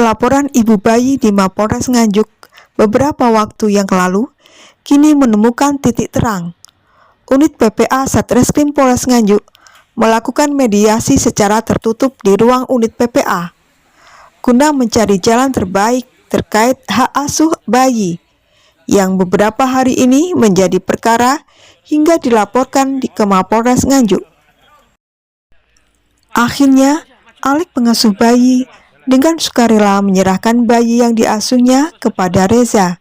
laporan ibu bayi di Mapolres Nganjuk beberapa waktu yang lalu, kini menemukan titik terang. Unit PPA Satreskrim Polres Nganjuk melakukan mediasi secara tertutup di ruang unit PPA, guna mencari jalan terbaik terkait hak asuh bayi, yang beberapa hari ini menjadi perkara hingga dilaporkan ke Mapolres Nganjuk. Akhirnya, Alek pengasuh bayi dengan sukarela menyerahkan bayi yang diasuhnya kepada Reza,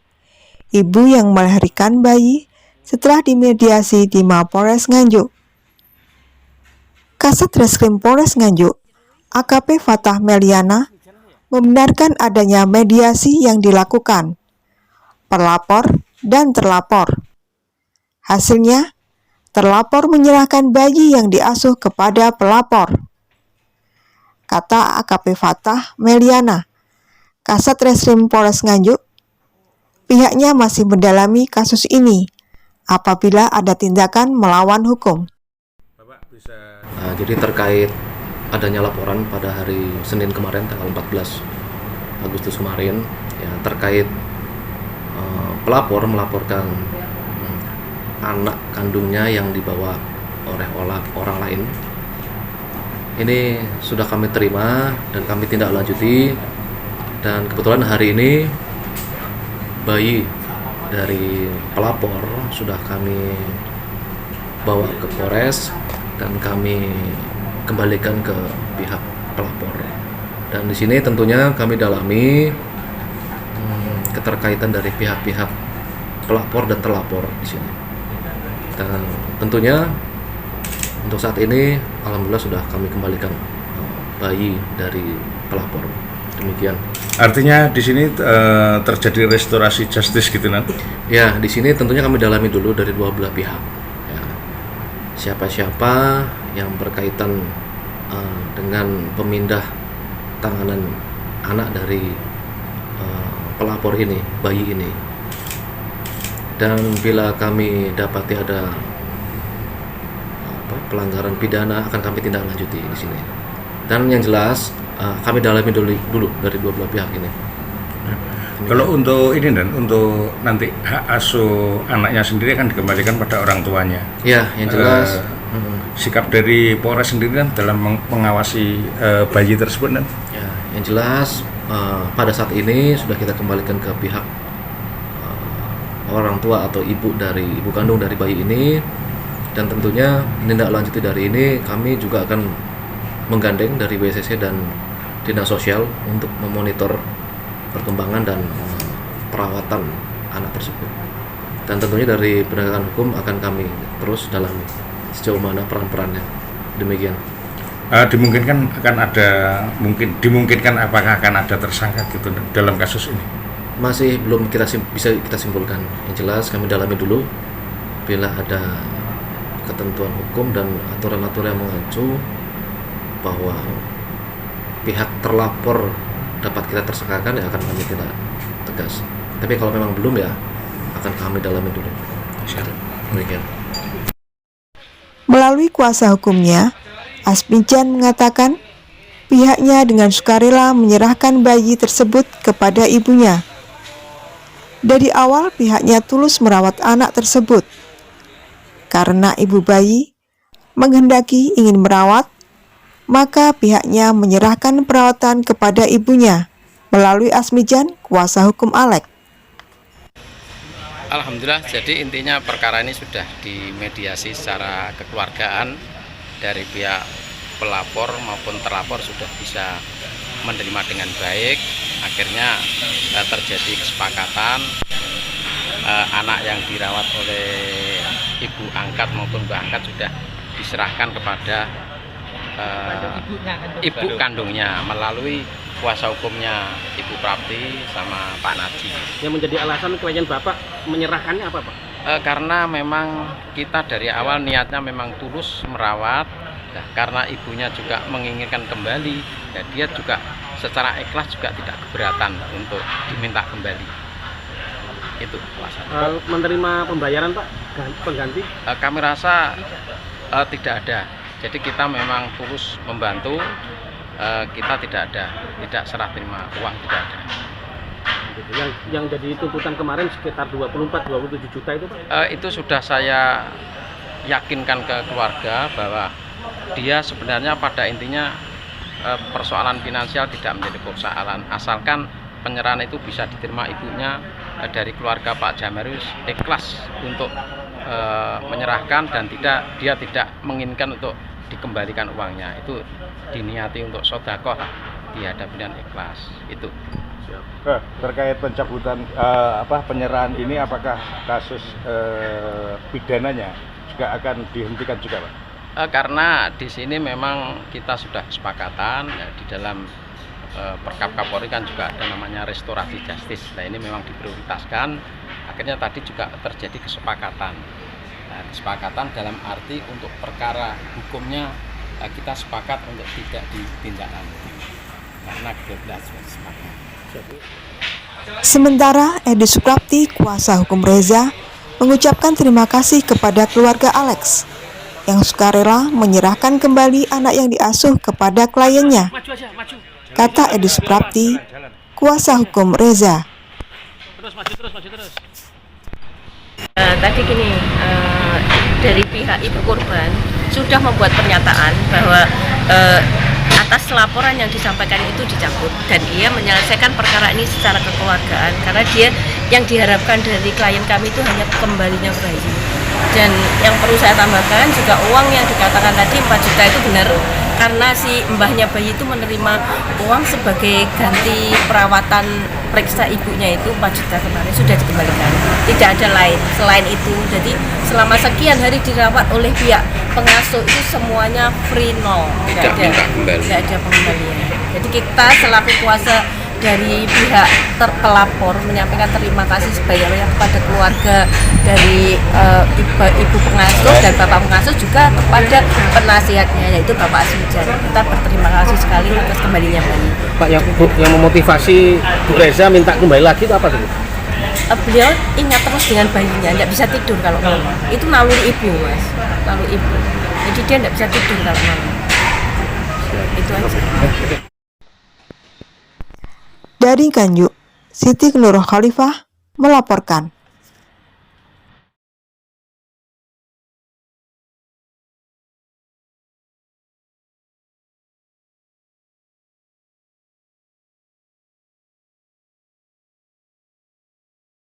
ibu yang melahirkan bayi setelah dimediasi di Mapolres Nganjuk. Kasat Reskrim Polres Nganjuk, AKP Fatah Meliana, membenarkan adanya mediasi yang dilakukan pelapor dan terlapor. Hasilnya, terlapor menyerahkan bayi yang diasuh kepada pelapor. Kata AKP Fatah Meliana, Kasat Reskrim Polres Nganjuk, pihaknya masih mendalami kasus ini apabila ada tindakan melawan hukum. Jadi terkait adanya laporan pada hari Senin kemarin tanggal 14 Agustus kemarin, ya, terkait pelapor melaporkan anak kandungnya yang dibawa oleh orang lain. Ini sudah kami terima dan kami tindak lanjuti, dan kebetulan hari ini bayi dari pelapor sudah kami bawa ke Polres dan kami kembalikan ke pihak pelapor. Dan di sini tentunya kami dalami keterkaitan dari pihak-pihak pelapor dan terlapor di sini. Dan tentunya untuk saat ini alhamdulillah sudah kami kembalikan bayi dari pelapor. Demikian. Artinya di sini terjadi restorasi justice gitu nanti? Ya, di sini tentunya kami dalami dulu dari dua belah pihak. Ya, siapa-siapa yang berkaitan dengan pemindah tanganan anak dari pelapor ini, bayi ini. Dan bila kami dapati ada pelanggaran pidana, akan kami tindak lanjuti di sini. Dan yang jelas kami dalami dulu dari dua belah pihak ini. Kalau untuk ini dan untuk nanti hak asuh anaknya sendiri akan dikembalikan pada orang tuanya. Ya, yang jelas sikap dari Polres sendiri kan dalam mengawasi bayi tersebut kan? Ya, yang jelas pada saat ini sudah kita kembalikan ke pihak orang tua atau ibu kandung dari bayi ini. Dan tentunya menindaklanjuti dari ini, kami juga akan menggandeng dari WCC dan Dinas Sosial untuk memonitor perkembangan dan perawatan anak tersebut. Dan tentunya dari penegakan hukum akan kami terus dalami sejauh mana peran-perannya. Demikian. Dimungkinkan apakah akan ada tersangka gitu dalam kasus ini? Masih belum bisa kita simpulkan. Yang jelas kami dalami dulu. Bila ada ketentuan hukum dan aturan-aturan yang mengacu bahwa pihak terlapor dapat kita tersangkakan, ya akan kami tindak tegas. Tapi kalau memang belum, ya akan kami dalami dulu. Demikian. Melalui kuasa hukumnya, Asmijan mengatakan pihaknya dengan sukarela menyerahkan bayi tersebut kepada ibunya. Dari awal pihaknya tulus merawat anak tersebut. Karena ibu bayi menghendaki ingin merawat, maka pihaknya menyerahkan perawatan kepada ibunya melalui Asmijan, kuasa hukum Alek. Alhamdulillah, jadi intinya perkara ini sudah dimediasi secara kekeluargaan. Dari pihak pelapor maupun terlapor sudah bisa menerima dengan baik. Akhirnya terjadi kesepakatan anak yang dirawat oleh ibu angkat maupun mbak angkat sudah diserahkan kepada ibu kandungnya melalui kuasa hukumnya Ibu Prapti sama Pak Naji. Yang menjadi alasan klien Bapak menyerahkannya apa, Pak? Karena memang kita dari awal niatnya memang tulus merawat, ya, karena ibunya juga menginginkan kembali, ya, dia juga secara ikhlas juga tidak keberatan untuk diminta kembali. Itu alasan. Menerima pembayaran, Pak, pengganti? Kami rasa tidak ada. Jadi kita memang tulus membantu kita tidak serah terima uang, tidak ada. Gitu. Yang jadi tuntutan kemarin sekitar 24-27 juta itu Pak? Itu sudah saya yakinkan ke keluarga bahwa dia sebenarnya pada intinya persoalan finansial tidak menjadi persoalan, asalkan penyerahan itu bisa diterima ibunya dari keluarga Pak Jamarius ikhlas untuk menyerahkan dan dia tidak menginginkan untuk dikembalikan uangnya, itu diniati untuk sedekah dihadapi dengan ikhlas itu. Terkait pencabutan penyerahan ini, apakah kasus pidananya juga akan dihentikan juga, Pak? Karena di sini memang kita sudah kesepakatan ya, di dalam Perkap Kapolri kan juga ada namanya restoratif justice. Nah, ini memang diprioritaskan. Akhirnya tadi juga terjadi kesepakatan. Nah, kesepakatan dalam arti untuk perkara hukumnya kita sepakat untuk tidak ditindaklanjuti karena kita sudah sepakat. Sementara Edi Suprapti, kuasa hukum Reza, mengucapkan terima kasih kepada keluarga Alex yang sukarela menyerahkan kembali anak yang diasuh kepada kliennya. Kata Edi Suprapti, kuasa hukum Reza. Terus. Tadi gini, dari pihak ibu korban sudah membuat pernyataan bahwa atas laporan yang disampaikan itu dicabut dan ia menyelesaikan perkara ini secara kekeluargaan karena dia yang diharapkan dari klien kami itu hanya kembalinya bayi. Dan yang perlu saya tambahkan juga uang yang dikatakan tadi 4 juta itu benar karena si mbahnya bayi itu menerima uang sebagai ganti perawatan periksa ibunya itu 4 juta kemarin sudah dikembalikan, tidak ada lain selain itu. Jadi selama sekian hari dirawat oleh pihak pengasuh itu semuanya free nol, tidak ada pengembalian. Jadi kita selaku kuasa dari pihak terpelapor menyampaikan terima kasih sebanyak-banyaknya kepada keluarga dari ibu pengasuh dan bapak pengasuh, juga kepada penasihatnya yaitu Bapak Asmijan. Kita berterima kasih sekali atas kembalinya bayi. Pak, yang memotivasi Bu Reza minta kembali lagi itu apa tuh? Beliau ingat terus dengan bayinya, tidak bisa tidur kalau malam. Itu naluri ibu, Mas, naluri ibu. Jadi dia tidak bisa tidur kalau malam. Itu aja. Dari Nganjuk, Siti Nurul Khalifah melaporkan.